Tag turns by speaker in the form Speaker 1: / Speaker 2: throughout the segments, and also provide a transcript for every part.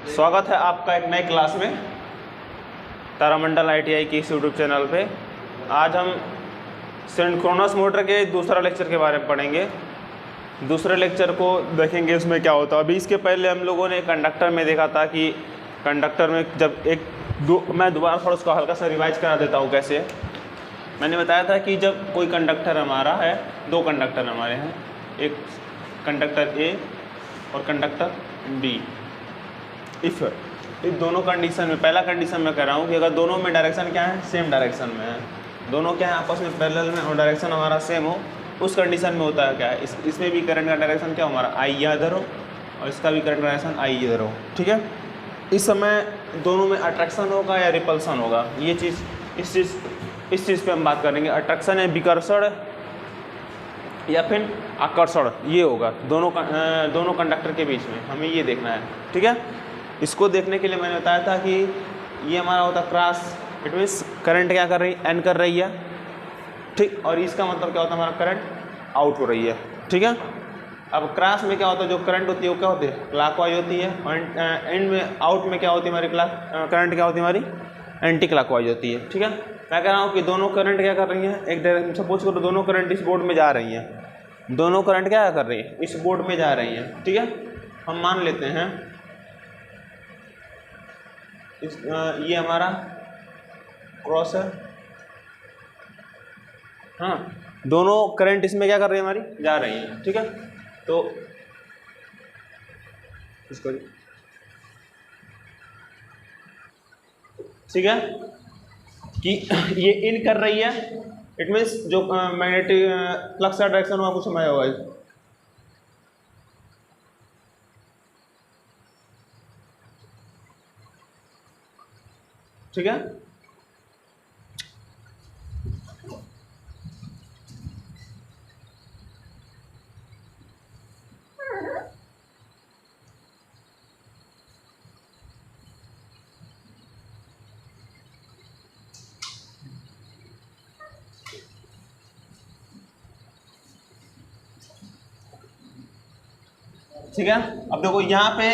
Speaker 1: स्वागत है आपका एक नए क्लास में तारामंडल ITI की इस यूट्यूब चैनल पे। आज हम सिंक्रोनस मोटर के दूसरा लेक्चर के बारे में पढ़ेंगे। दूसरे लेक्चर को देखेंगे उसमें क्या होता है। अभी इसके पहले हम लोगों ने कंडक्टर में देखा था कि कंडक्टर में जब मैं दोबारा थोड़ा उसका हल्का सा रिवाइज करा देता हूँ। कैसे मैंने बताया था कि जब कोई कंडक्टर हमारा है, दो कंडक्टर हमारे हैं, एक कंडक्टर A और कंडक्टर B। इफ़ इस दोनों कंडीशन में, पहला कंडीशन मैं कह रहा हूँ कि अगर दोनों में डायरेक्शन क्या है, सेम डायरेक्शन में है, दोनों क्या है आपस में पैरेलल में और डायरेक्शन हमारा सेम हो, उस कंडीशन में होता है क्या है, इसमें भी करंट का डायरेक्शन क्या हमारा I इधर हो और इसका भी करंट का डायरेक्शन I इधर हो। ठीक है, इस समय दोनों में अट्रैक्शन होगा या रिपल्सन होगा, ये चीज़ इस चीज़ पे हम बात करेंगे। अट्रैक्शन है विकर्षण या फिर आकर्षण, ये होगा दोनों कंडक्टर के बीच में, हमें ये देखना है। ठीक है, इसको देखने के लिए मैंने बताया था कि ये हमारा होता है क्रॉस, इट मीन्स करंट क्या कर रही है, N कर रही है। ठीक, और इसका मतलब क्या होता है, हमारा करंट आउट हो रही है। ठीक है, अब क्रॉस में क्या होता है, जो करंट होती है वो क्या होती है, क्लॉकवाइज होती है, और एंड में आउट में क्या होती है हमारी करंट क्या होती है हमारी, एंटी क्लॉकवाइज होती है। ठीक है, मैं कह रहा हूँ कि दोनों करंट क्या कर रही हैं, एक डायरेक्शन, सपोज करो दोनों करंट इस बोर्ड में जा रही हैं, दोनों करंट क्या कर रही है, इस बोर्ड में जा रही हैं। ठीक है, हम मान लेते हैं ये हमारा क्रॉस है, हाँ, दोनों करंट इसमें क्या कर रही है, हमारी जा रही है। ठीक है, तो इसको ठीक है कि ये इन कर रही है, इट मीन्स जो मैग्नेटिक फ्लक्स का डायरेक्शन हुआ कुछ समय होगा। ठीक है, ठीक है। अब देखो यहाँ पे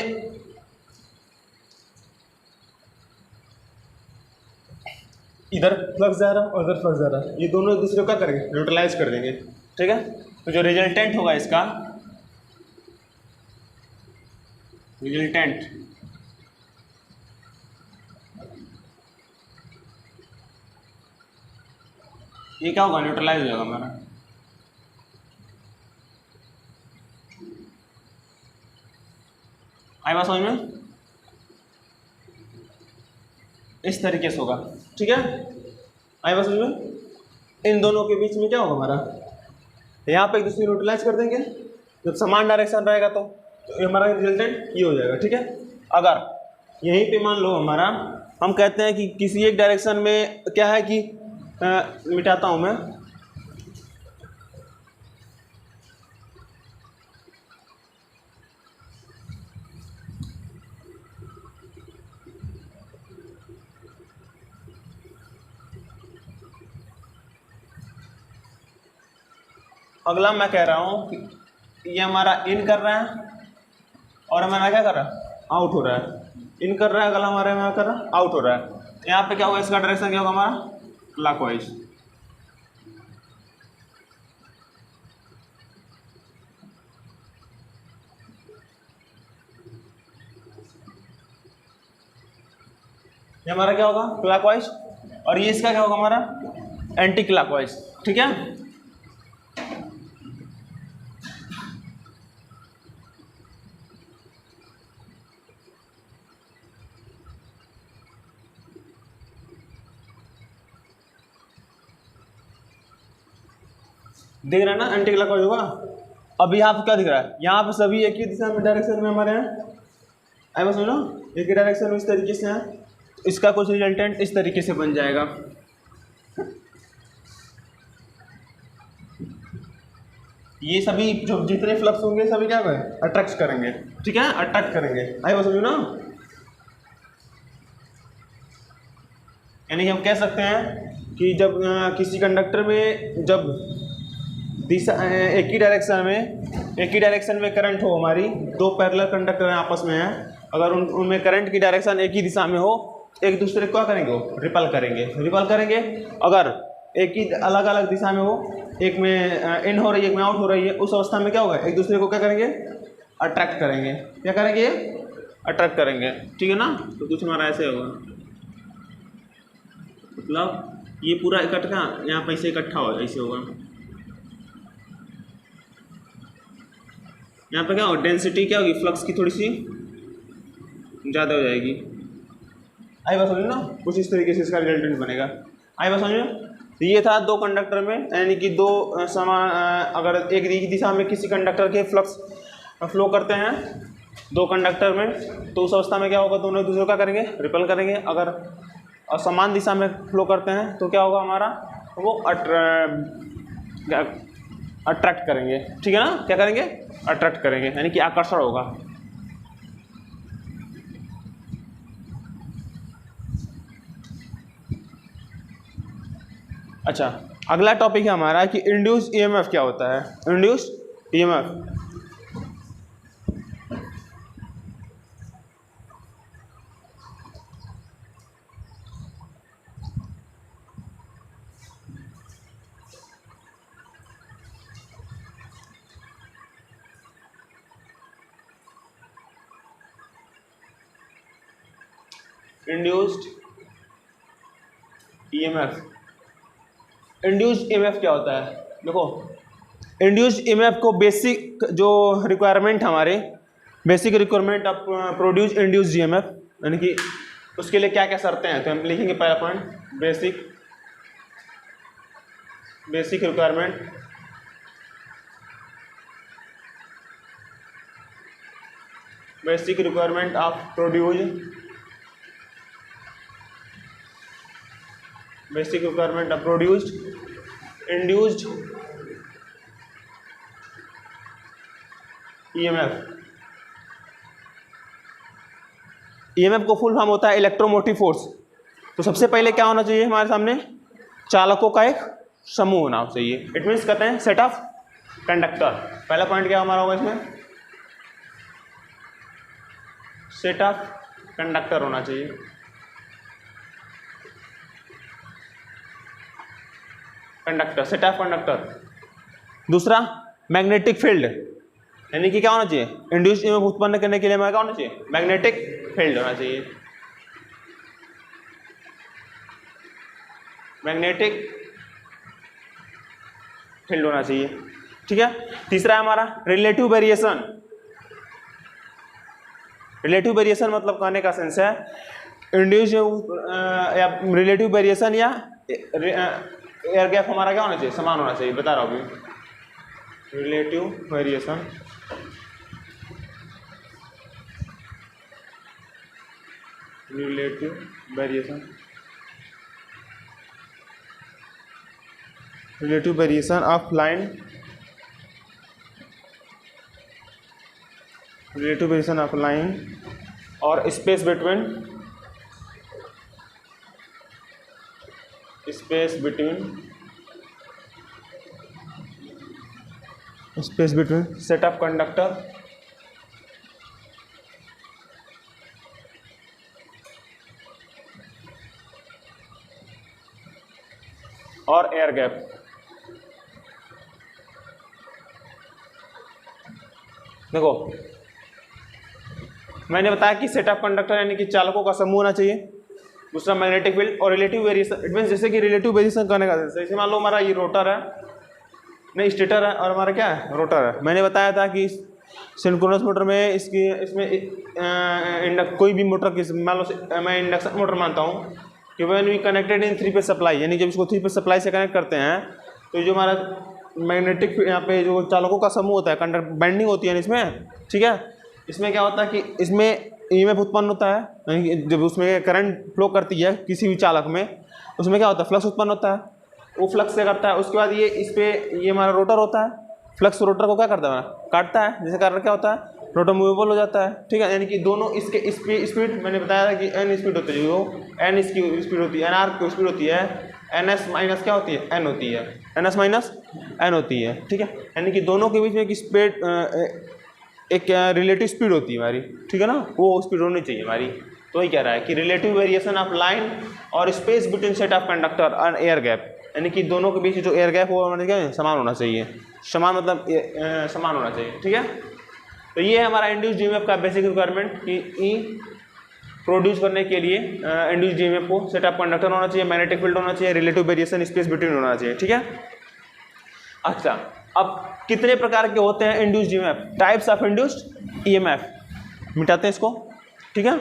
Speaker 1: इधर फ्लक्स जा रहा है और इधर फ्लक्स जा रहा है, ये दोनों एक दूसरे को क्या करेंगे, न्यूट्रलाइज कर देंगे। ठीक है, तो जो रिजल्टेंट होगा इसका, रिजल्टेंट ये क्या होगा, न्यूट्रलाइज हो जाएगा हमारा। आई बात समझ में, इस तरीके से होगा। ठीक है, आई बात समझ में, इन दोनों के बीच में क्या होगा हमारा, यहाँ पे एक दूसरे को न्यूट्रलाइज कर देंगे, जब समान डायरेक्शन रहेगा तो ये हमारा रिजल्टेंट ये हो जाएगा। ठीक है, अगर यहीं पे मान लो हमारा, हम कहते हैं कि किसी एक डायरेक्शन में क्या है कि मिटाता हूँ मैं, अगला मैं कह रहा हूँ कि ये हमारा इन कर रहा है और हमारा क्या कर रहा है, आउट हो रहा है। इन कर रहा है, अगला हमारे में कर रहा है, आउट हो रहा है। यहाँ पे क्या होगा, इसका डायरेक्शन क्या होगा हमारा, क्लॉकवाइज। ये हमारा क्या होगा, क्लॉकवाइज, और ये इसका क्या होगा हमारा, एंटी क्लॉकवाइज। ठीक है, देख रहे हैं ना, एंटी क्लॉकवाइज होगा। अब यहाँ पे क्या दिख रहा है, यहाँ पे सभी एक ही दिशा में डायरेक्शन में हमारे हैं, आई बस समझो, एक ही डायरेक्शन में इस तरीके से है, इसका कुछ रिजल्टेंट इस तरीके से बन जाएगा। ये सभी जो जितने फ्लक्स होंगे सभी क्या करें, अट्रैक्ट करेंगे। ठीक है, अट्रैक्ट करेंगे, आई बस समझो ना, यानी हम कह सकते हैं कि जब किसी कंडक्टर में जब दिशा एक ही डायरेक्शन में करंट हो, हमारी दो पैरेलल कंडक्टर आपस में हैं, अगर उनमें करंट की डायरेक्शन एक ही दिशा में हो, एक दूसरे को क्या करेंगे, रिपल करेंगे। अगर एक ही अलग अलग दिशा में हो, एक में इन हो रही है, एक में आउट हो रही है, उस अवस्था में क्या होगा, एक दूसरे को क्या करेंगे, अट्रैक्ट करेंगे। क्या करेंगे, अट्रैक्ट करेंगे, ठीक है ना। तो कुछ हमारा ऐसे होगा, मतलब ये पूरा इकट्ठा यहाँ पे ऐसे इकट्ठा हो, ऐसे होगा। यहाँ पे क्या होगा, डेंसिटी क्या होगी, फ्लक्स की थोड़ी सी ज़्यादा हो जाएगी। आई बात समझो ना, कुछ इस तरीके से इसका रिजल्टेंट बनेगा। आई बात समझो। तो ये था दो कंडक्टर में, यानी कि दो समान, अगर एक ही दिशा में किसी कंडक्टर के फ्लक्स फ्लो करते हैं दो कंडक्टर में, तो उस अवस्था में क्या होगा, दोनों एक दूसरे को क्या करेंगे, रिपल करेंगे। अगर असमान दिशा में फ्लो करते हैं तो क्या होगा, हमारा वो अट्रैक्ट करेंगे, ठीक है ना। क्या करेंगे, अट्रैक्ट करेंगे, यानी कि आकर्षण होगा। अच्छा, अगला टॉपिक है हमारा कि इंड्यूस ईएमएफ क्या होता है। Induce EMF, induced EMF, induced EMF क्या होता है। देखो, इंड्यूस्ड ईएमएफ को बेसिक जो रिक्वायरमेंट हमारे basic requirement of produce induced EMF, यानी कि उसके लिए क्या क्या शर्तें हैं, तो हम लिखेंगे पहला point, basic requirement of produced induced EMF को फुल फॉर्म होता है इलेक्ट्रोमोटिव फोर्स। तो सबसे पहले क्या होना चाहिए, हमारे सामने चालकों का एक समूह होना चाहिए। इट मीन्स कहते हैं सेट ऑफ कंडक्टर। पहला पॉइंट क्या हमारा होगा इसमें, सेट ऑफ कंडक्टर होना चाहिए। Conductor, set of conductor. दूसरा, मैग्नेटिक फील्ड, यानी कि क्या होना चाहिए, इंड्यूस्ड ईएमएफ उत्पन्न करने के लिए हमारा क्या होना चाहिए, मैग्नेटिक फील्ड होना चाहिए। मैग्नेटिक फील्ड होना चाहिए, ठीक है। तीसरा है हमारा रिलेटिव वेरिएशन। रिलेटिव वेरिएशन मतलब कहने का सेंस है इंड्यूस्ड या रिलेटिव वेरिएशन या एयर गैप हमारा क्या होना चाहिए, समान होना चाहिए। बता रहा हूँ अभी, relative variation of line, relative variation of line और space between set of conductor और एयर गैप। देखो, मैंने बताया कि सेट ऑफ कंडक्टर यानी कि चालकों का समूह होना चाहिए। दूसरा मैग्नेटिक फील्ड और रिलेटिव वेरिएशन। इट मीन्स जैसे कि रिलेटिव वेरिएशन करने का जैसे मान लो हमारा ये रोटर है, नहीं स्टेटर है, और हमारा क्या है, रोटर है। मैंने बताया था कि सिंक्रोनस मोटर में इसमें कोई भी मोटर किस मान लो मैं इंडक्शन मोटर मानता हूँ कि when we connected in 3 phase supply, यानी जब इसको 3 फेज सप्लाई से कनेक्ट करते हैं तो जो हमारा मैग्नेटिक यहाँ पे जो चालकों का समूह होता है, कंडक्ट बैंडिंग होती है इसमें, ठीक है। इसमें क्या होता है कि इसमें ईएमएफ उत्पन्न होता है, यानी जब उसमें करंट फ्लो करती है किसी भी चालक में, उसमें क्या होता है, फ्लक्स उत्पन्न होता है। वो फ्लक्स से करता है, उसके बाद ये इस पर ये हमारा रोटर होता है, फ्लक्स रोटर को क्या करता है, काटता है, जिसके कारण क्या होता है, रोटर मूवेबल हो जाता है, ठीक है। यानी कि दोनों इसके स्पीड मैंने बताया था कि एन स्पीड होती है, जो एन इसकी स्पीड होती है, एन आर की स्पीड होती है, एन एस माइनस क्या होती है, एन होती है, एन एस माइनस n होती है, ठीक है। यानी कि दोनों के बीच में एक स्पीड, एक रिलेटिव स्पीड होती है हमारी, ठीक है ना, वो स्पीड होनी चाहिए हमारी। तो ये कह रहा है कि रिलेटिव वेरिएशन ऑफ लाइन और space between set of conductor और एयर गैप, यानी कि दोनों के बीच जो एयर गैप वो हमारे क्या है, समान होना चाहिए। समान मतलब समान होना चाहिए, ठीक है। तो ये है हमारा इंड्यूस्ड ईएमएफ का बेसिक रिक्वायरमेंट कि ई प्रोड्यूस करने के लिए इंड्यूस्ड ईएमएफ को सेट ऑफ कंडक्टर होना चाहिए, मैग्नेटिक फील्ड होना चाहिए, रिलेटिव वेरिएशन स्पेस बिटवीन होना चाहिए, ठीक है। अच्छा, अब कितने प्रकार के होते हैं induced EMF? Types of induced EMF, मिटाते हैं इसको, ठीक है।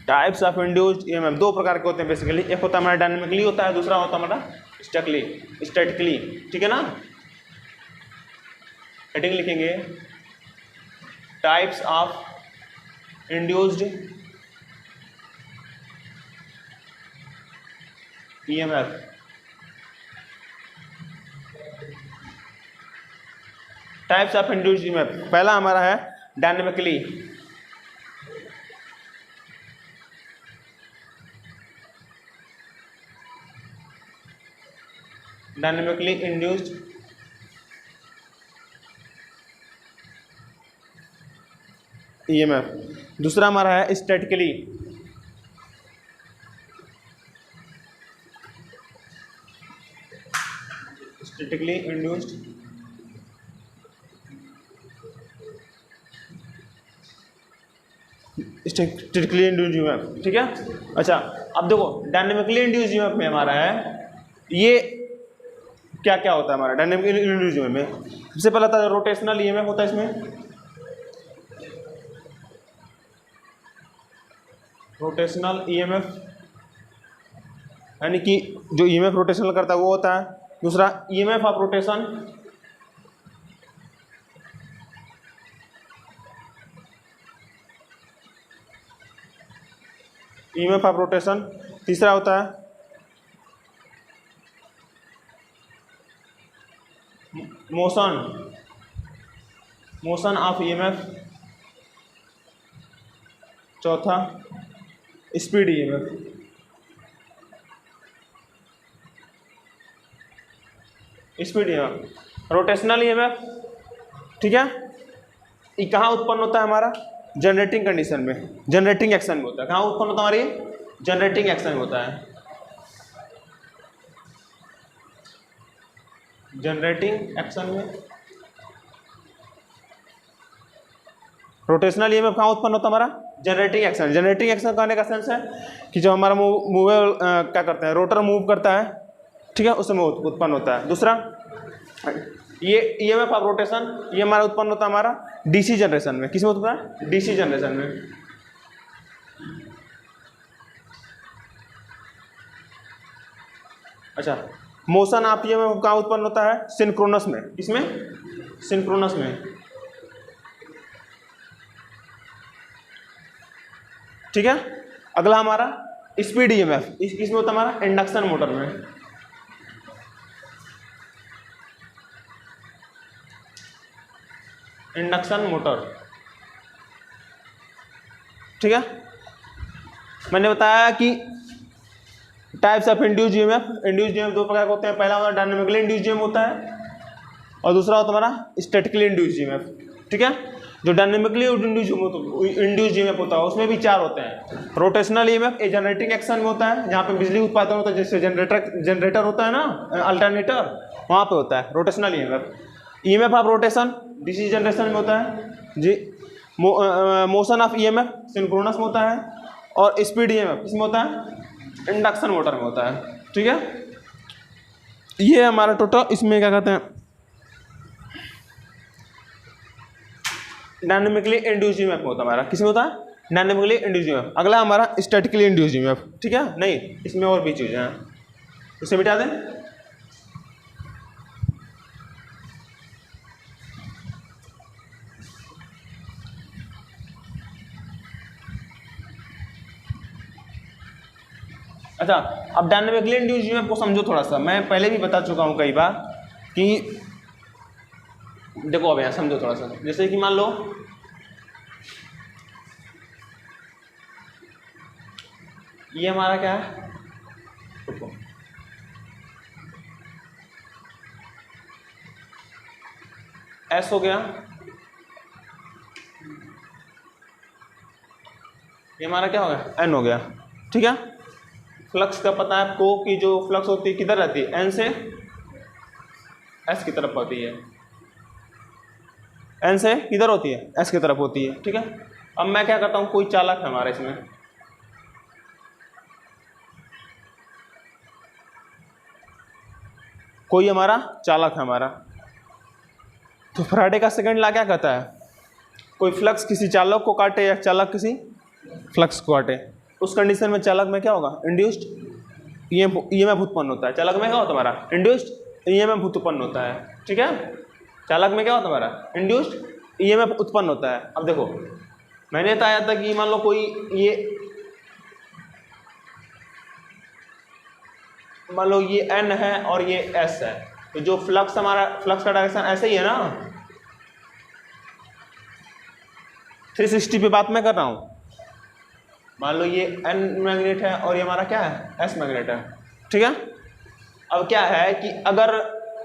Speaker 1: टाइप्स ऑफ इंड्यूस्ड ईएमएफ दो प्रकार के होते हैं बेसिकली, एक होता है हमारा डायनेमिकली होता है, दूसरा होता है हमारा स्टैटिकली, ठीक है ना। हेडिंग लिखेंगे types of induced EMF. Types of induced EMF, पहला हमारा है डायनेमिकली। Dynamically induced EMF. दूसरा हमारा है statically. Statically induced statically induced EMF, ठीक है। अच्छा, अब देखो डायनेमिकली इंड्यूस्ड ईएमएफ में हमारा है ये क्या क्या होता है हमारा डायनेमिकली इंड्यूस्ड ईएमएफ में। सबसे पहला था रोटेशनल ईएमएफ होता है इसमें, रोटेशनल ईएमएफ यानी कि जो ईएमएफ रोटेशनल करता है वो होता है। दूसरा EMF of rotation, EMF of rotation. तीसरा होता है मोशन ऑफ ईएमएफ। चौथा speed EMF. Speed EMF, rotational EMF, ठीक है। ये कहाँ उत्पन्न होता है हमारा? जनरेटिंग कंडीशन में, जनरेटिंग एक्शन में होता है। कहाँ उत्पन्न होता है हमारी? जनरेटिंग एक्शन में होता है। जनरेटिंग एक्शन में रोटेशनल ईएमएफ कहाँ उत्पन्न होता है हमारा? Generating action. जनरेटिंग एक्शन कहने का सेंस है कि जब हमारा मूवेबल क्या करते हैं, रोटर मूव करता है, ठीक है, उसमें उत्पन्न होता है। दूसरा ये ईएमएफ ऑफ रोटेशन, ये हमारा उत्पन्न होता है हमारा डीसी जनरेशन में। किसमें उत्पन्न है? डीसी जनरेशन में। अच्छा, मोशन ऑफ ईएमएफ कहाँ उत्पन्न होता है? सिंक्रोनस में। किसमें? सिंक्रोनस में, ठीक है। अगला हमारा स्पीड ईएमएफ, इसमें होता है हमारा इंडक्शन मोटर में। इंडक्शन मोटर, ठीक है। मैंने बताया कि types of induced EMF, induced EMF दो प्रकार के होते हैं। पहला हमारा डायनेमिकली इंड्यूस्ड ईएमएफ होता है और दूसरा होता है हमारा स्टैटिकली इंड्यूस्ड ईएमएफ, ठीक है। जो डायनेमिकली इंड्यूस्ड ईएमएफ होता है उसमें भी चार होते हैं। रोटेशनल ईएमएफ ए जनरेटिंग एक्शन में होता है, जहाँ पे बिजली उत्पादन होता है, जैसे जनरेटर होता है ना, अल्टरनेटर, वहाँ पे होता है rotational EMF. EMF of rotation DC generation में होता है जी। मोशन ऑफ ईएमएफ सिंक्रोनस में होता है और स्पीड ईएमएफ इसमें होता है इंडक्शन मोटर में होता है, ठीक है। ये हमारा टोटल इसमें क्या कहते हैं डायनेमिकली इंड्यूस्ड ईएमएफ में होता है हमारा। किसमें होता है? Dynamically induced EMF. अगला हमारा स्टैटिकली इंड्यूस्ड ईएमएफ, ठीक है। नहीं, इसमें और भी चीज़ें हैं, इसे मिटा दें। अच्छा, अब डायनेमिकली इंड्यूस्ड ईएमएफ को समझो थोड़ा सा। मैं पहले भी बता चुका हूँ कई बार कि देखो अब यहाँ समझो थोड़ा सा। जैसे कि मान लो ये हमारा क्या है, एस हो गया, ये हमारा क्या हो गया, एन हो गया। ठीक है, फ्लक्स का पता है आपको कि जो फ्लक्स होती है किधर रहती है, एन से एस की तरफ होती है, एन से किधर होती है, एस की तरफ होती है। ठीक है, अब मैं क्या करता हूँ, कोई चालक है हमारे इसमें, कोई हमारा चालक है हमारा, तो फैराडे का सेकंड लॉ क्या कहता है, कोई फ्लक्स किसी चालक को काटे या चालक किसी फ्लक्स को काटे, उस कंडीशन में चालक में क्या होगा, इंड्यूस्ड ईएमएफ उत्पन्न होता है। चालक में क्या होता है हमारा, इंड्यूस्ड ईएमएफ उत्पन्न होता है। ठीक है, चालक में क्या होता है हमारा, इंड्यूस्ड ईएमएफ उत्पन्न होता है। अब देखो मैंने बताया था कि मान लो कोई ये, मान लो ये एन है और ये एस है, तो जो फ्लक्स हमारा, फ्लक्स का डायरेक्शन ऐसे ही है ना, 360 पे बात मैं कर रहा हूँ। मान लो ये एन मैग्नेट है और ये हमारा क्या है, एस मैग्नेट है। ठीक है, अब क्या है कि अगर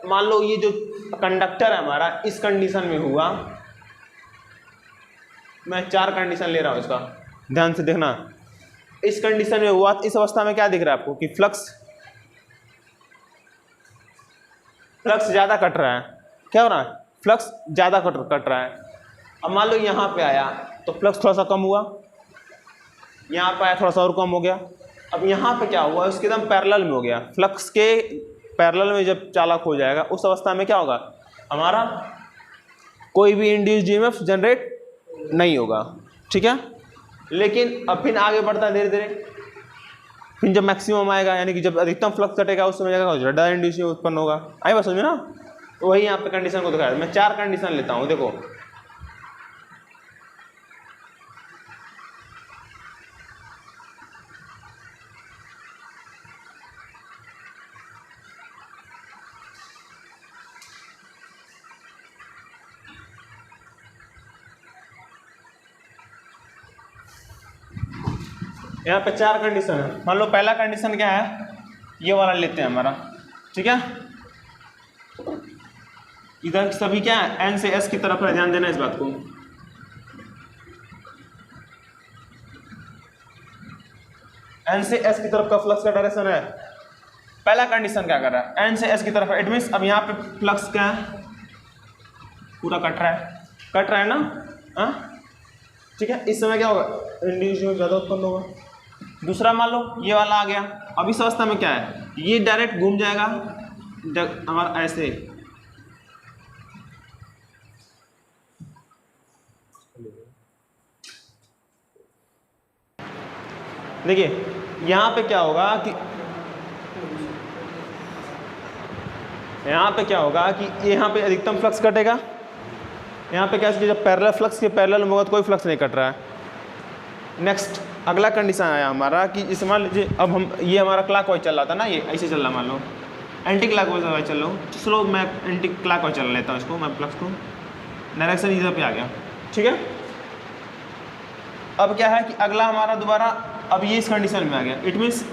Speaker 1: मान लो ये जो कंडक्टर है हमारा इस कंडीशन में हुआ, मैं 4 कंडीशन ले रहा हूँ इसका, ध्यान से देखना, इस कंडीशन में हुआ, इस अवस्था में क्या दिख रहा है आपको कि फ्लक्स ज़्यादा कट रहा है। क्या हो रहा है, फ्लक्स ज़्यादा कट रहा है। अब मान लो यहाँ पे आया तो फ्लक्स थोड़ा सा कम हुआ, यहाँ पे आया थोड़ा सा और कम हो गया। अब यहाँ पे क्या हुआ, उसके एकदम पैरेलल में हो गया, फ्लक्स के पैरेलल में जब चालक हो जाएगा उस अवस्था में क्या होगा, हमारा कोई भी इंड्यूस्ड ईएमएफ जनरेट नहीं होगा। ठीक है, लेकिन अब फिर आगे बढ़ता है धीरे धीरे, फिर जब मैक्सिमम आएगा यानी कि जब अधिकतम फ्लक्स कटेगा उस समय जगह ज़्यादा इंड्यूस उत्पन्न होगा। आई बात समझ में ना, तो वही यहाँ पे कंडीशन को दिखाया। मैं 4 कंडीशन लेता हूँ, देखो यहाँ पे 4 कंडीशन है। मान लो पहला कंडीशन क्या है, ये वाला लेते हैं हमारा। ठीक है, इधर सभी क्या है, एन से एस की तरफ है, ध्यान देना इस बात को। एन से एस की तरफ का फ्लक्स का डायरेक्शन है। पहला कंडीशन क्या कर रहा है, एन से एस की तरफ है, इट मीन्स अब यहाँ पे फ्लक्स क्या है, पूरा कट रहा है ना। हाँ ठीक है, इस समय क्या होगा, इंड्यूस ज़्यादा उत्पन्न होगा। दूसरा मान लो ये वाला आ गया, अब इस अवस्था में क्या है, ये डायरेक्ट घूम जाएगा हमारा ऐसे, देखिए यहाँ पे क्या होगा कि यहाँ पे अधिकतम फ्लक्स कटेगा। यहाँ पे क्या है, जब पैरेलल फ्लक्स के पैरेलल में होगा तो कोई फ्लक्स नहीं कट रहा है। नेक्स्ट अगला कंडीशन आया हमारा कि इस मान लीजिए अब हम, ये हमारा क्लॉकवाइज चल रहा था ना, ये ऐसे चल रहा, मान लो एंटी क्लॉकवाइज चल रहा हूँ, चलो मैं एंटी क्लॉकवाइज चल लेता हूँ इसको, मैं फ्लक्स को, डायरेक्शन इधर पे आ गया। ठीक है, अब क्या है कि अगला हमारा दोबारा, अब ये इस कंडीशन में आ गया, इट मीन्स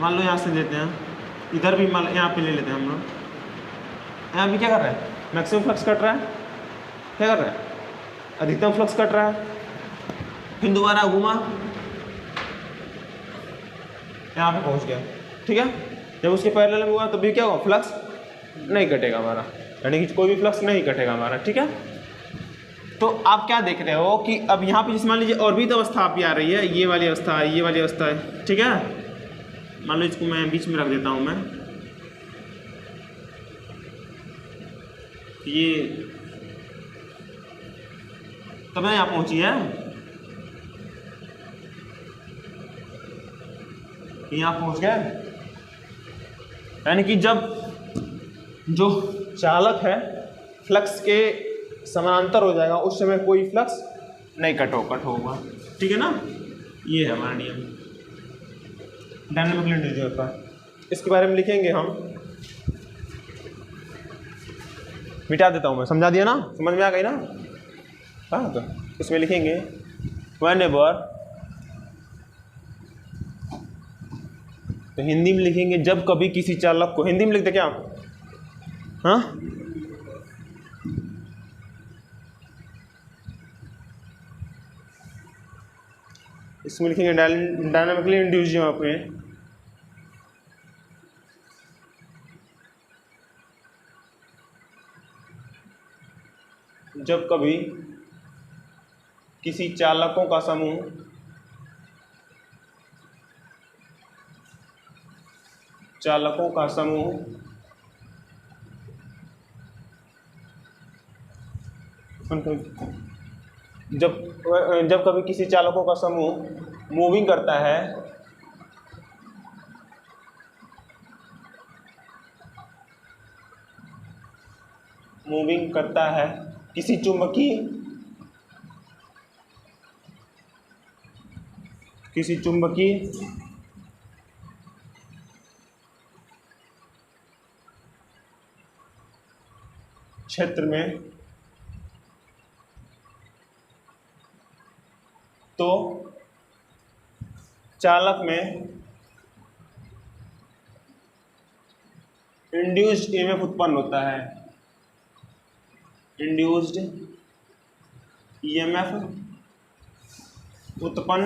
Speaker 1: मान लो यहाँ से लेते हैं, इधर भी मान यहाँ पे ले लेते हैं हम लोग, यहाँ भी क्या कर रहा है, मैक्सिमम फ्लक्स कट रहा है, क्या कर रहा है, अधिकतम फ्लक्स कट रहा है। फिर दोबारा घूमा, यहाँ पे पहुँच गया। ठीक है, जब उसके पैरेलल में हुआ तो भी क्या होगा, फ्लक्स नहीं कटेगा हमारा, यानी कि कोई भी फ्लक्स नहीं कटेगा हमारा। ठीक है, तो आप क्या देख रहे हो कि अब यहाँ पे जैसे मान लीजिए और भी तो अवस्था आपकी आ रही है, ये वाली अवस्था है, ये वाली अवस्था है। ठीक है, मान लो इसको मैं बीच में रख देता हूँ, मैं ये तब मैं यहाँ पहुँची है, यहाँ पहुँच गया, यानी कि जब जो चालक है फ्लक्स के समानांतर हो जाएगा उस समय कोई फ्लक्स नहीं कट होगा। ठीक है ना, ये है हमारा नियम डायनामिक इंड्यूस्ड का। इसके बारे में लिखेंगे हम, मिटा देता हूँ मैं, समझा दिया ना, समझ में आ गई ना। हाँ, तो इसमें लिखेंगे whenever तो हिंदी में लिखेंगे जब कभी किसी चालक को, हिंदी में लिखते क्या, हाँ, इसमें लिखेंगे डायनामिकली इंड्यूस्ड ईएमएफ में जब कभी किसी चालकों का समूह जब कभी किसी चालकों का समूह मूविंग करता है किसी चुंबकीय क्षेत्र में, तो चालक में इंड्यूस्ड ईएमएफ उत्पन्न होता है। इंड्यूस्ड ईएमएफ उत्पन्न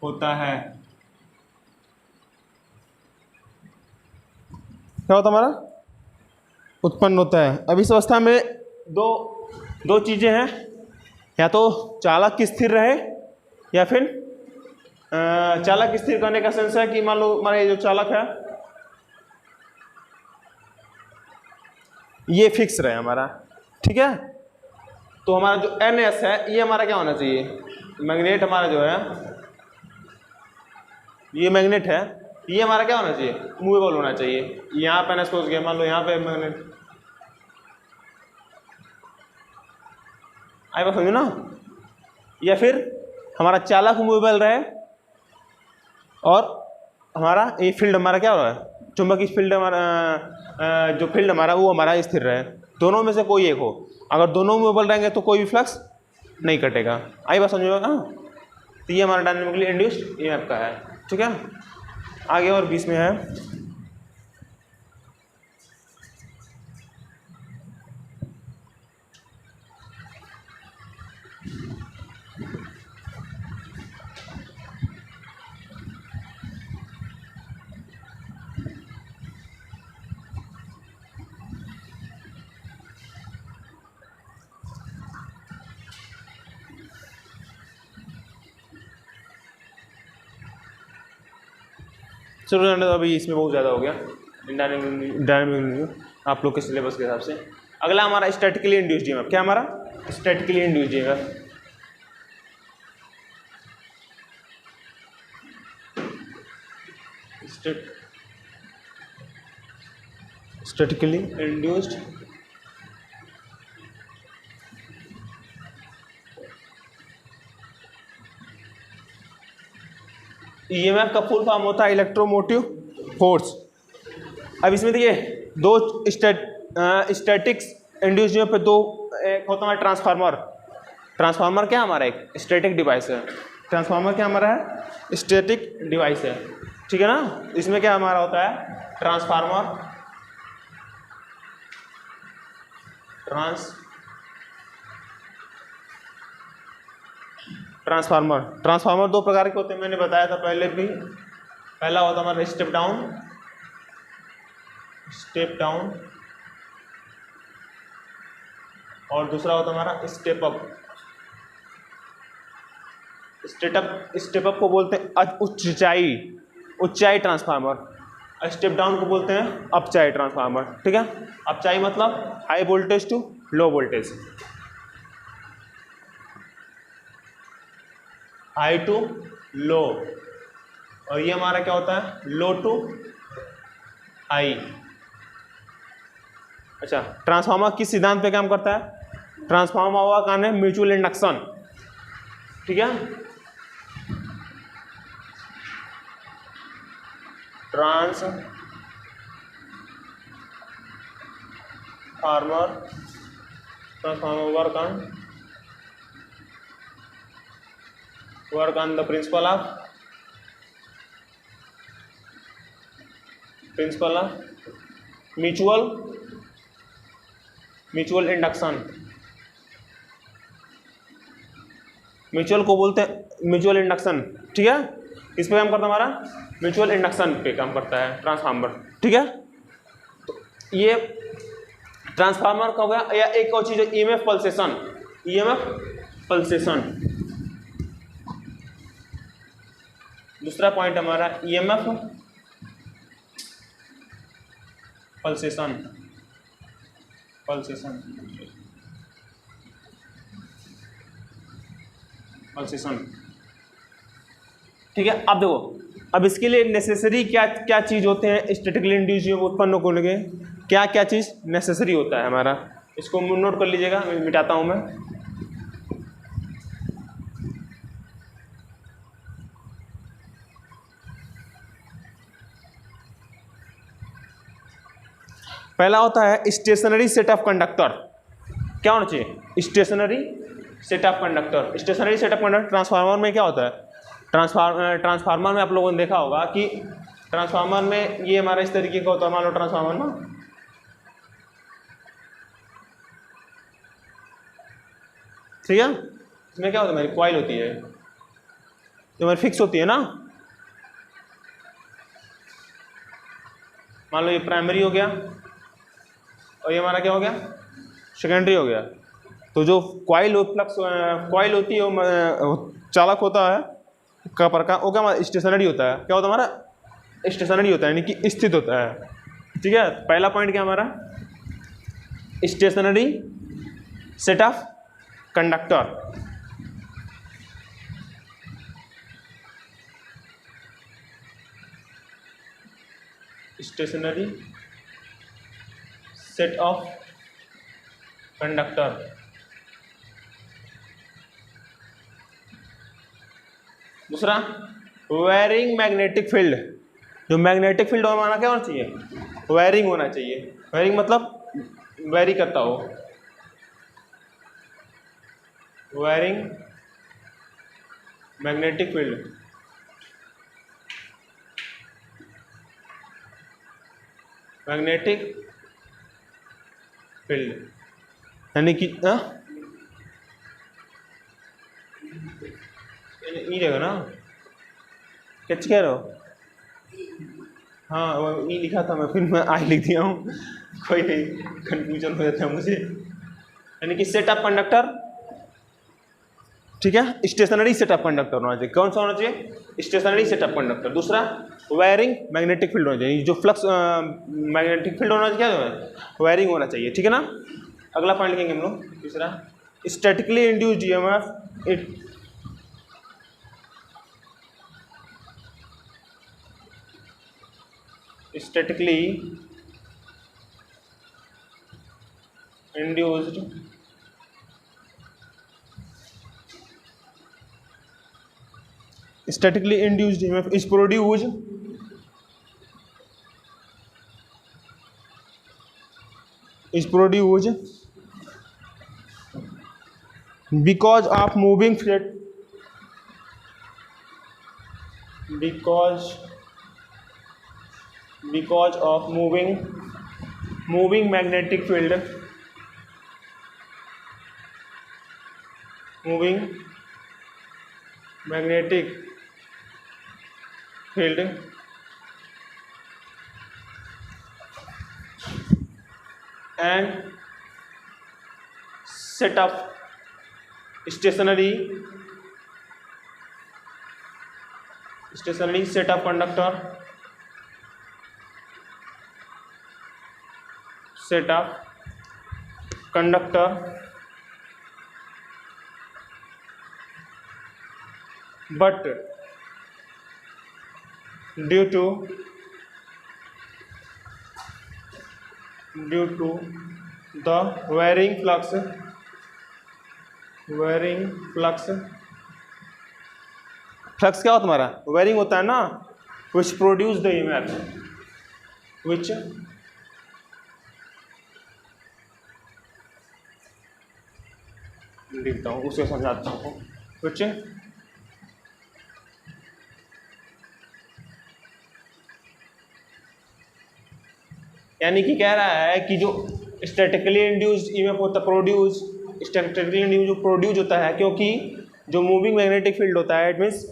Speaker 1: होता है। क्या होता हमारा, उत्पन्न होता है। अब इस अवस्था में दो चीजें हैं, या तो चालक स्थिर रहे या फिर चालक स्थिर करने का सेंस है कि मान लो हमारा ये जो चालक है ये फिक्स रहे हमारा, ठीक है। तो हमारा जो NS है ये हमारा क्या होना चाहिए, मैग्नेट हमारा जो है, ये मैग्नेट है, ये हमारा क्या होना चाहिए, मूवेबल होना चाहिए। यहाँ पे NS पहुंच गया, मान लो यहाँ पे मैग्नेट, आई बात समझो ना। या फिर हमारा चालक मूवेबल रहे और हमारा ये फील्ड हमारा क्या हो रहा है, चुंबकीय फील्ड हमारा, जो फील्ड हमारा वो हमारा स्थिर रहे। दोनों में से कोई एक हो, अगर दोनों मूवेबल रहेंगे तो कोई भी फ्लक्स नहीं कटेगा। आई बात समझो ना। तो ये हमारा डायनामिकली इंड्यूस्ड ईएमएफ का है, ठीक है। आगे और 20 में है, चलो अभी इसमें बहुत ज़्यादा हो गया डायनामिक आप लोग के सिलेबस के हिसाब से। अगला हमारा स्टैटिकली इंड्यूस्ड ईएमएफ। क्या हमारा, statically induced EMF. Statically induced EMF का फुल फॉर्म होता है इलेक्ट्रोमोटिव फोर्स। अब इसमें देखिए दो स्टैटिक्स इंड्यूस्ड ईएमएफ पे दो, एक होता है ट्रांसफार्मर। ट्रांसफार्मर क्या हमारा एक स्टैटिक डिवाइस है। ट्रांसफार्मर क्या हमारा है, स्टैटिक डिवाइस है, ठीक है ना। इसमें क्या हमारा होता है, ट्रांसफार्मर ट्रांसफार्मर दो प्रकार के होते हैं, मैंने बताया था पहले भी। पहला होता है हमारा स्टेप डाउन और दूसरा होता है हमारा स्टेप अप। स्टेप अप को बोलते हैं ऊंचाई ट्रांसफार्मर। स्टेप डाउन को बोलते हैं अपचाई ट्रांसफार्मर, ठीक है। अपचाई मतलब high voltage to low voltage, high to low, और ये हमारा क्या होता है, लो टू हाई। अच्छा, ट्रांसफार्मर किस सिद्धांत पे काम करता है, ट्रांसफार्मर का काम है म्यूचुअल इंडक्शन, ठीक है। Transformer work on work on the principle of mutual induction. Mutual को बोलते हैं म्यूचुअल इंडक्शन, ठीक है। इस पे काम करता है हमारा म्यूचुअल इंडक्शन पे काम करता है ट्रांसफार्मर, ठीक है। तो ये ट्रांसफार्मर का हो गया। या एक और चीज है ईएमएफ पल्सेशन, ईएमएफ पल्सेशन। दूसरा पॉइंट हमारा ईएमएफ पल्सेशन, पल्सेशन, पल्सेशन, ठीक है। अब देखो, अब इसके लिए नेसेसरी क्या क्या चीज होते हैं स्टैटिकली इंड्यूस्ड उत्पन्न होने के, क्या क्या चीज नेसेसरी होता है हमारा, इसको नोट कर लीजिएगा, मिटाता हूं मैं। पहला होता है स्टेशनरी सेट ऑफ कंडक्टर। क्या होना चाहिए? Stationary set of conductor. Stationary set of conductor transformer में क्या होता है? ट्रांसफार्मर में आप लोगों ने देखा होगा कि ट्रांसफार्मर में ये हमारा इस तरीके का होता है। मान लो ट्रांसफार्मर ना, ठीक है, इसमें क्या होता है, हमारी कॉइल होती है जो हमारी फिक्स होती है ना। मान लो ये प्राइमरी हो गया और ये हमारा क्या हो गया, सेकेंडरी हो गया। तो जो कॉइल फ्लक्स कॉइल होती है वो चालक होता है कपर का, वो क्या स्टेशनरी होता है। क्या होता है हमारा? स्टेशनरी होता है, यानी कि स्थित होता है, ठीक है। पहला पॉइंट क्या हमारा? Stationary set of conductor. Stationary set of conductor. दूसरा वेरिंग मैग्नेटिक फील्ड। जो मैग्नेटिक फील्ड हमारा क्या होना चाहिए? वेरिंग होना चाहिए। वेरिंग मतलब वेरी करता हो, varying magnetic field. Magnetic field यानी कि ई रहेगा ना, कैच कह रहे हो? हाँ वो ई लिखा था मैं, फिर मैं आई लिख दिया हूँ, कोई नहीं, कंफ्यूजन हो जाता है मुझे। यानी कि सेट ऑफ कंडक्टर, ठीक है। स्टेशनरी सेट ऑफ कंडक्टर होना चाहिए। कौन सा होना चाहिए? Stationary set of conductor. दूसरा वायरिंग मैग्नेटिक फील्ड होना चाहिए। जो फ्लक्स मैग्नेटिक फील्ड होना चाहिए, क्या है? वायरिंग होना चाहिए, ठीक है ना। अगला पॉइंट लिखेंगे हम लोग, तीसरा statically induced EMF. It statically induced statically induced EMF is produced because of moving flat, because of moving magnetic field, moving magnetic field and set of stationary set of conductor, set of conductor but due to the varying flux क्या होता है हमारा? Varying होता है ना, which produce the EMF, which लिखता हूँ, उसे समझाता हूँ, which यानी कि कह रहा है कि जो स्टैटिकली इंड्यूस्ड ईएमएफ होता है प्रोड्यूस, स्टैटिकली इंड्यूस जो प्रोड्यूस होता है, क्योंकि जो मूविंग मैग्नेटिक फील्ड होता है it means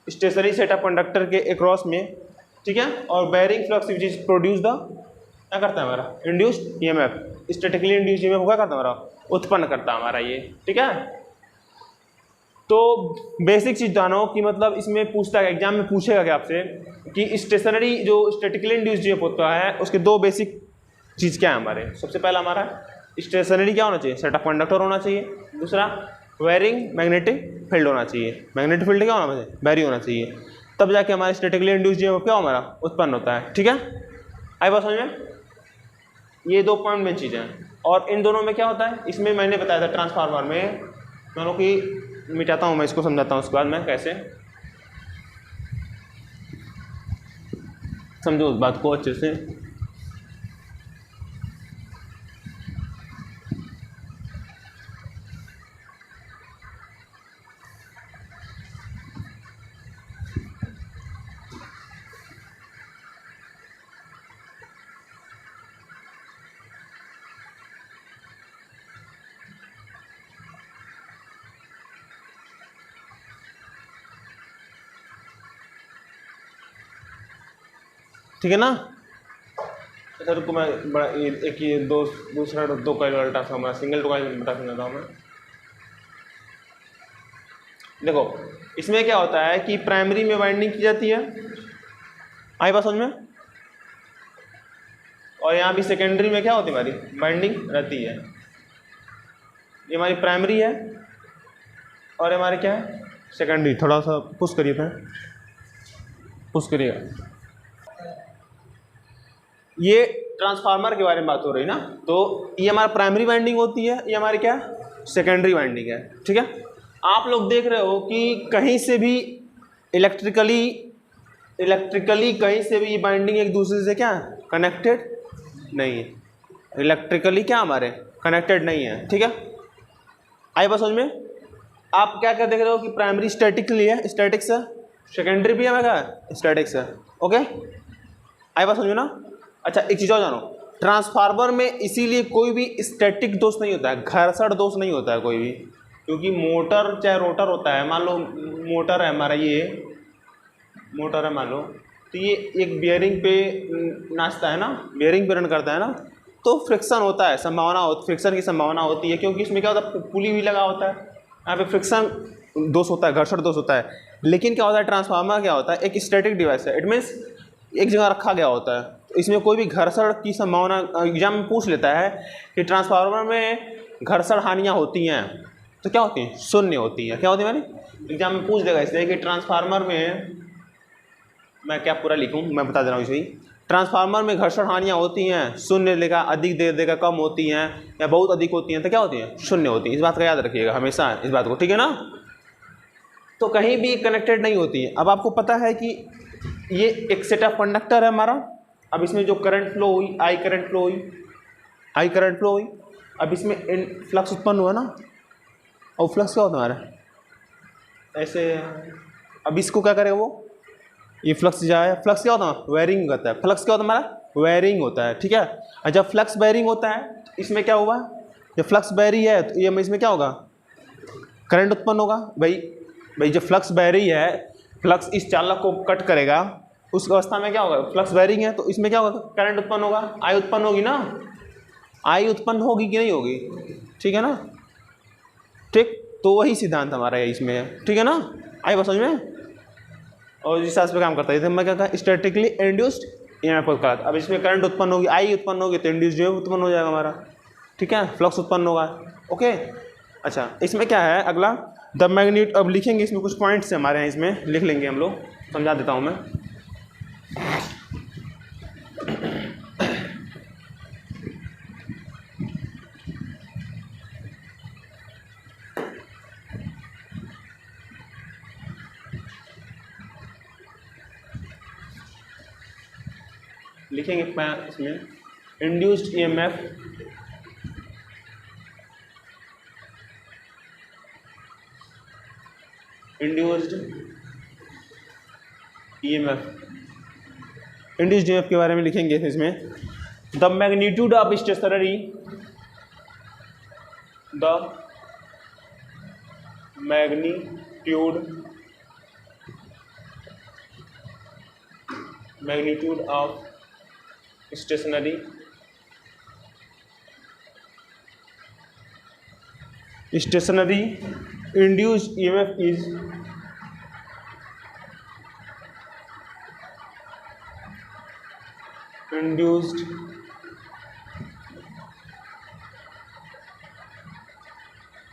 Speaker 1: stationary set of conductor के अक्रॉस में, ठीक है, और varying flux which is produce the क्या करता है हमारा induced EMF, statically induced EMF क्या करता है हमारा उत्पन्न करता है हमारा ये, ठीक है। तो बेसिक चीज जानो कि मतलब इसमें पूछता है एग्जाम में पूछेगा क्या आपसे कि स्टेशनरी जो स्टैटिकली इंड्यूस्ड ईएमएफ होता है उसके दो बेसिक चीज़ क्या है हमारे। सबसे पहला हमारा स्टेशनरी क्या होना चाहिए, सेट ऑफ कंडक्टर होना चाहिए। दूसरा वेरिंग मैग्नेटिक फील्ड होना चाहिए, मैग्नेटिक फील्ड क्या होना चाहिए, वेरी होना चाहिए, तब जाके हमारे स्टैटिकली इंड्यूस्ड ईएमएफ क्या हमारा उत्पन्न होता है, ठीक है। आई बात समझ में, ये दो पॉइंट में चीज़ें हैं। और इन दोनों में क्या होता है, इसमें मैंने बताया था ट्रांसफार्मर में, दोनों की मिटाता हूँ मैं, इसको समझाता हूँ उसके बाद मैं कैसे समझो उस बात को अच्छे से। ठीक है ना। अच्छा रुको मैं बड़ा एक ये दूसरा दो कॉइल वाला ट्रांसफार्मर सिंगल कॉइल बता देता हूँ मैं। देखो इसमें क्या होता है कि प्राइमरी में वाइंडिंग की जाती है, आई बात समझ में, और यहाँ भी सेकेंडरी में क्या होती है हमारी वाइंडिंग रहती है। ये हमारी प्राइमरी है और हमारे क्या है सेकेंडरी। थोड़ा सा पुश करिए था, पुश करिएगा। ये ट्रांसफार्मर के बारे में बात हो रही ना, तो ये हमारा प्राइमरी वाइंडिंग होती है, ये हमारी क्या सेकेंडरी वाइंडिंग है, ठीक है। आप लोग देख रहे हो कि कहीं से भी इलेक्ट्रिकली कहीं से भी ये बाइंडिंग एक दूसरे से क्या कनेक्टेड नहीं है, इलेक्ट्रिकली क्या हमारे कनेक्टेड नहीं है, ठीक है। आई बात समझ में। आप क्या क्या देख रहे हो कि प्राइमरी स्टैटिकली है, स्टैटिक्स है, सेकेंडरी भी हमें क्या है स्टैटिक्स है, ओके। आई बात समझ में ना। अच्छा एक चीज़ और जानो, ट्रांसफार्मर में इसीलिए कोई भी स्टैटिक दोष नहीं होता है, घर्षण दोष नहीं होता है कोई भी, क्योंकि मोटर चाहे रोटर होता है, मान लो मोटर है हमारा, ये मोटर है मान लो, तो ये एक बियरिंग पे नाचता है ना, बियरिंग पे रन करता है ना, तो फ्रिक्शन होता है, संभावना होती, फ्रिक्शन की संभावना होती है, क्योंकि इसमें क्या होता है पुली भी लगा होता है, यहाँ पे फ्रिक्शन दोष होता है, घर्षण दोष होता है। लेकिन क्या होता है ट्रांसफार्मर क्या होता है एक स्टैटिक डिवाइस है, इट मीन्स एक जगह रखा गया होता है, तो इसमें कोई भी घर्षण की संभावना, एग्जाम में पूछ लेता है कि ट्रांसफार्मर में घर्षण हानियाँ होती हैं तो क्या होती हैं, शून्य होती हैं। क्या होती है मैंने एग्जाम में पूछ देगा इसलिए कि ट्रांसफार्मर में, मैं क्या पूरा लिखूं मैं बता दे रहा हूँ इसे ही, ट्रांसफार्मर में घर्षण हानियाँ होती हैं, शून्य देगा, अधिक दे देगा, कम होती हैं या बहुत अधिक होती हैं, तो क्या होती हैं शून्य होती हैं। इस बात का याद रखिएगा हमेशा इस बात को, ठीक है ना। तो कहीं भी कनेक्टेड नहीं होती है। अब आपको पता है कि ये एक सेट ऑफ कंडक्टर है हमारा, अब इसमें जो करंट फ्लो हुई, आई करंट फ्लो हुई, अब इसमें फ्लक्स उत्पन्न हुआ ना, और फ्लक्स क्या होता है हमारा ऐसे, अब इसको क्या करेगा वो, ये फ्लक्स जाए, फ्लक्स क्या होता है वेरिंग होता है, फ्लक्स क्या होता है हमारा वेरिंग होता है, ठीक है। और जब फ्लक्स वेरिंग होता है तो इसमें क्या हुआ, जब फ्लक्स वेरी है तो ये इसमें क्या होगा करंट उत्पन्न होगा। भाई जब फ्लक्स वेरी है, फ्लक्स इस चालक को कट करेगा, उस अवस्था में क्या होगा फ्लक्स वेरिंग है तो इसमें क्या होगा करंट उत्पन्न होगा, आई उत्पन्न होगी ना, आई उत्पन्न होगी कि नहीं होगी, ठीक है ना, ठीक। तो वही सिद्धांत हमारा है इसमें, ठीक है ना, आई बस समझ में। और जिस हिसाब से काम करता है, मैं क्या कहा स्टैटिकली इंड्यूस्ड ईएमएफ का, अब इसमें करंट उत्पन्न होगी, आई उत्पन्न होगी तो इंड्यूस्ड ईएमएफ उत्पन्न हो जाएगा हमारा, ठीक है, फ्लक्स उत्पन्न होगा, ओके। अच्छा इसमें क्या है अगला द मैग्नीट्यूड, अब लिखेंगे इसमें कुछ पॉइंट्स हमारे हैं, इसमें लिख लेंगे हम लोग, समझा देता हूँ मैं। लिखेंगे इसमें इंड्यूस्ड ईएमएफ, इंड्यूस्ड ईएमएफ के बारे में लिखेंगे इसमें the magnitude of stationary, the magnitude of stationary induced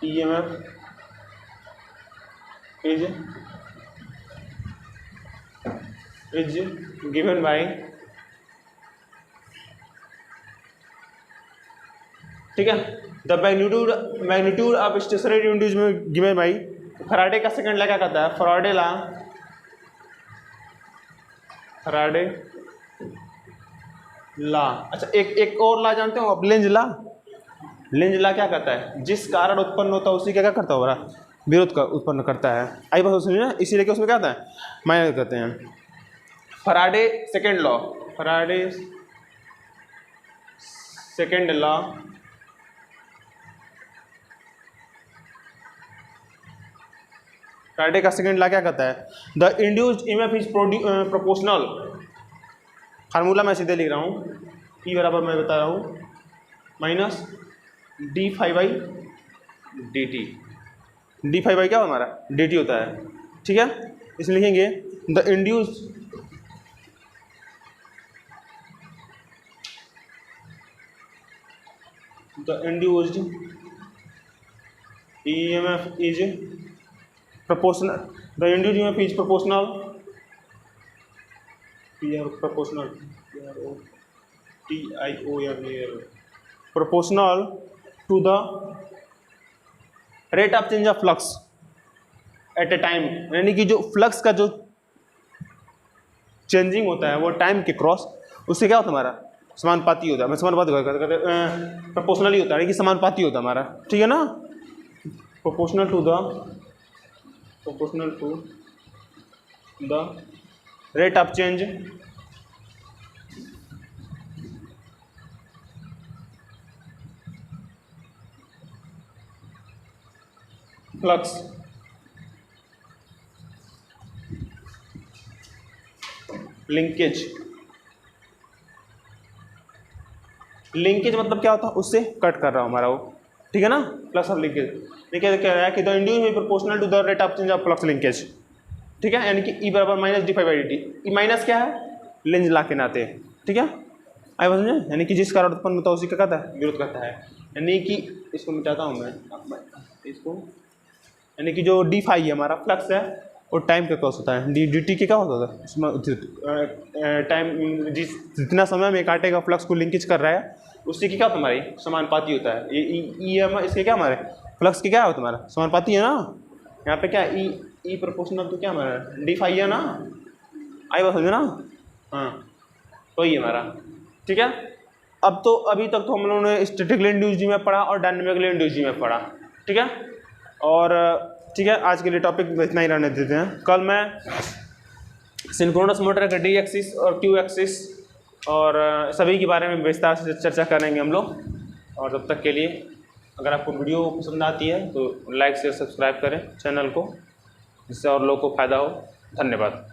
Speaker 1: EMF is given by, ठीक है, the magnitude of stationary induce में गिवन बाई फैराडे का सेकंड लॉ क्या कहता है, फैराडे लॉ। अच्छा एक और लॉ जानते हो आप, लेंज लॉ क्या कहता है, जिस कारण उत्पन्न होता है उसी क्या करता होगा, विरोध का उत्पन्न करता है। आई बात सुनिए ना, इसीलिए कि उसमें क्या आता है, माइनस कहते हैं। Faraday second law, Faraday second law Faraday का सेकंड लॉ क्या कहता है, the induced EMF is proportional, formula मैं सीधे लिख रहा हूँ, ई बराबर मैं बता रहा हूँ minus D phi by D T, D phi by क्या हमारा डी टी होता है, ठीक है। इसलिए लिखेंगे the induced EMF is proportional, the induced EMF is proportional to the rate of change of flux at a time, यानी कि जो फ्लक्स का जो चेंजिंग होता है वो टाइम के क्रॉस उससे क्या होता है हमारा समानुपाती होता है, मैं समानुपाती प्रोपोर्शनली होता है, यानी कि समानुपाती होता है हमारा, ठीक है ना, proportional to the rate of change flux linkage मतलब क्या होता है, उससे कट कर रहा हूँ हमारा वो, ठीक है ना, फ्लक्स ऑफ लिंकेज। देखिए क्या है कि the induced is proportional to the rate of change of flux linkage, ठीक है, यानी कि ई बराबर minus D phi by D T. E minus क्या है, लेंज लॉ के नाते, ठीक है, आई बात समझे, यानी कि जिस कारण उत्पन्न होता है उसी का कहता है विरोध करता है, यानी कि इसको मिटाता हूँ मैं इसको, यानी कि जो डी फाइव है हमारा फ्लक्स है वो टाइम के क्रॉस होता है, डी टी के क्या होता है उसमें टाइम, जितना समय में काटेगा फ्लक्स को लिंकेज कर रहा है उससे की क्या होता है हमारी समानुपाती होता है। ये ई इसके क्या हमारे फ्लक्स के क्या होता है हमारा समानुपाती है ना, यहाँ पे क्या ई प्रोपोर्शनल तो क्या हमारा डी फाइव है ना, आई बात समझे ना, हाँ तो ये हमारा, ठीक है। अब तो अभी तक तो हम लोगों ने स्टैटिकली इंड्यूस्ड में पढ़ा और डायनेमिकली इंड्यूस्ड में पढ़ा, ठीक है, और ठीक है आज के लिए टॉपिक इतना ही रहने देते हैं। कल मैं सिंक्रोनस मोटर का डी एक्सिस और क्यू एक्सिस और सभी के बारे में विस्तार से चर्चा करेंगे हम लोग, और तब तक के लिए अगर आपको वीडियो पसंद आती है तो लाइक शेयर सब्सक्राइब करें चैनल को, जिससे और लोगों को फ़ायदा हो। धन्यवाद।